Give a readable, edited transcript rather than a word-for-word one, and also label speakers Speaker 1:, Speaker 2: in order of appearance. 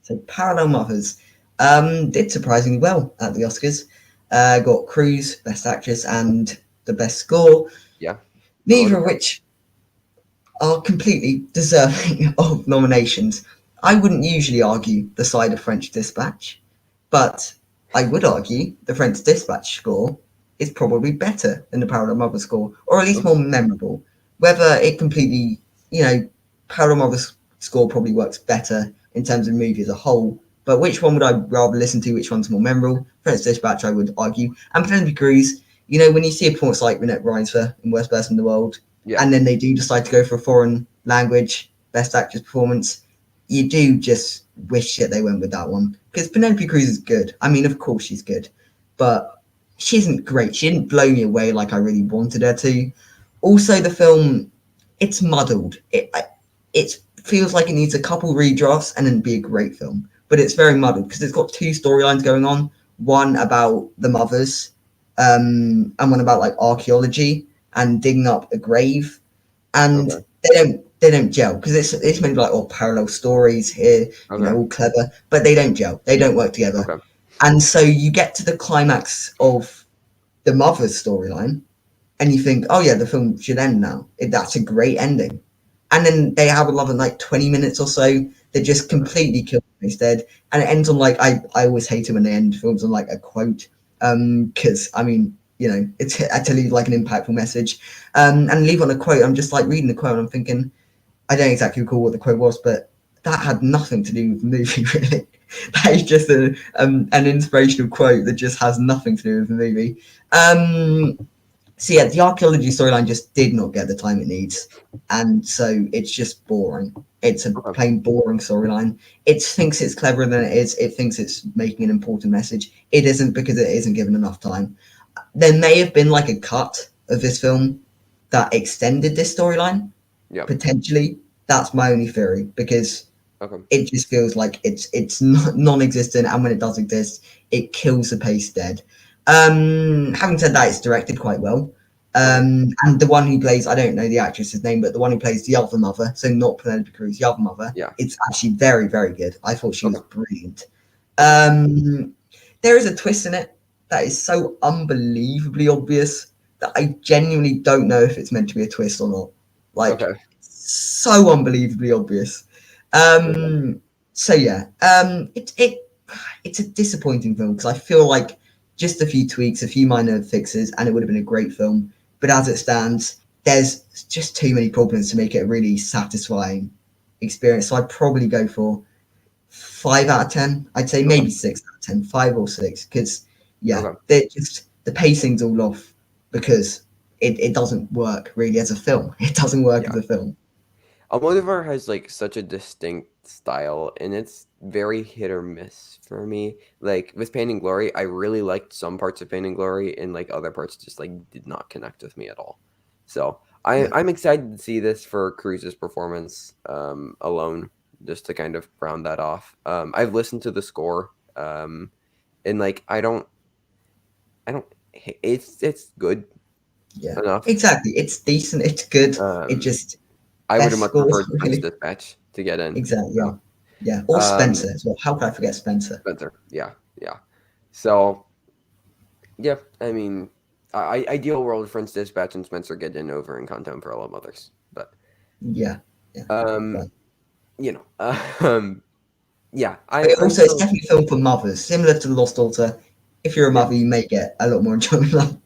Speaker 1: So Parallel Mothers did surprisingly well at the Oscars. Got Cruz, Best Actress, and the Best Score.
Speaker 2: Yeah.
Speaker 1: Neither of
Speaker 2: Almodovar.
Speaker 1: which are completely deserving of nominations. I wouldn't usually argue the side of French Dispatch, but I would argue the French Dispatch score is probably better than the Parallel Mothers score, or at least
Speaker 2: Okay.
Speaker 1: more memorable. Whether it completely, Parallel Mothers score probably works better in terms of the movie as a whole, but which one would I rather listen to? Which one's more memorable? French Dispatch, I would argue. And Penelope Cruz, when you see a performance like Renette Reinsver in Worst Person in the World,
Speaker 2: Yeah.
Speaker 1: and then they do decide to go for a foreign language Best Actress performance, you do just wish that they went with that one. Because Penelope Cruz is good. I mean, of course she's good, but she isn't great. She didn't blow me away like I really wanted her to. Also, the film, it's muddled. It feels like it needs a couple redrafts and then be a great film. But it's very muddled because it's got two storylines going on. One about the mothers, and one about like archaeology and digging up a grave, and
Speaker 2: Okay.
Speaker 1: they don't gel because it's maybe like all parallel stories here,
Speaker 2: Okay.
Speaker 1: all clever, but they don't gel. They don't work together,
Speaker 2: Okay.
Speaker 1: and so you get to the climax of the mother's storyline, and you think, oh yeah, the film should end now. That's a great ending, and then they have another like 20 minutes or so that just
Speaker 2: Okay.
Speaker 1: completely kill me instead, and it ends on like I always hate it when they end films on like a quote, because I mean it's to leave like an impactful message, and leave on a quote. I'm just like reading the quote and I'm thinking I don't exactly recall what the quote was, but that had nothing to do with the movie really. That is just an inspirational quote that just has nothing to do with the movie. So yeah, the archaeology storyline just did not get the time it needs, and so it's just boring. It's a
Speaker 2: Okay.
Speaker 1: plain boring storyline. It thinks it's cleverer than it is. It thinks it's making an important message. It isn't because it isn't given enough time. There may have been like a cut of this film that extended this storyline
Speaker 2: Yeah.
Speaker 1: potentially. That's my only theory because
Speaker 2: Okay.
Speaker 1: it just feels like it's non-existent, and when it does exist, it kills the pace dead. Having said that, it's directed quite well.
Speaker 2: Okay.
Speaker 1: And the one who plays, I don't know the actress's name, but the one who plays the other mother, so not Penelope Cruz, the other mother,
Speaker 2: Yeah.
Speaker 1: it's actually very, very good. I thought she was
Speaker 2: Okay.
Speaker 1: brilliant.
Speaker 2: Okay.
Speaker 1: Um, there is a twist in it that is so unbelievably obvious that I genuinely don't know if it's meant to be a twist or not. Like,
Speaker 2: Okay.
Speaker 1: so unbelievably obvious.
Speaker 2: Okay.
Speaker 1: So yeah, it's a disappointing film because I feel like just a few tweaks, a few minor fixes, and it would have been a great film. But as it stands, there's just too many problems to make it a really satisfying experience. So I'd probably go for 5 out of 10. I'd say
Speaker 2: Okay.
Speaker 1: maybe 6 out of 10, 5 or 6, because yeah,
Speaker 2: Okay.
Speaker 1: the pacing's all off because it doesn't work really as a film. It doesn't work as
Speaker 2: Yeah.
Speaker 1: a film.
Speaker 2: Almodovar has like such a distinct style, and it's very hit or miss for me. Like with Pain and Glory, I really liked some parts of Pain and Glory, and like other parts just like did not connect with me at all. So
Speaker 1: Yeah,
Speaker 2: I'm excited to see this for Cruz's performance alone, just to kind of round that off. I've listened to the score, and like I don't it's good
Speaker 1: yeah,
Speaker 2: enough.
Speaker 1: exactly. It's decent. It's good. It
Speaker 2: Um,
Speaker 1: just
Speaker 2: I would have
Speaker 1: best
Speaker 2: much
Speaker 1: scores
Speaker 2: preferred French
Speaker 1: really.
Speaker 2: Dispatch to get in.
Speaker 1: Exactly. Yeah,
Speaker 2: So,
Speaker 1: yeah. Or
Speaker 2: um,
Speaker 1: Spencer as well. How could I forget Spencer?
Speaker 2: Spencer, yeah, yeah. So, yeah, I mean, ideal world French Dispatch and Spencer get in over in Content for All Others, but
Speaker 1: Yeah, yeah.
Speaker 2: um,
Speaker 1: But
Speaker 2: you know, um, yeah, I'm
Speaker 1: also, it's
Speaker 2: still
Speaker 1: definitely a film for mothers, similar to The Lost Daughter. If you're a
Speaker 2: yeah.
Speaker 1: mother, you may get a lot more enjoyment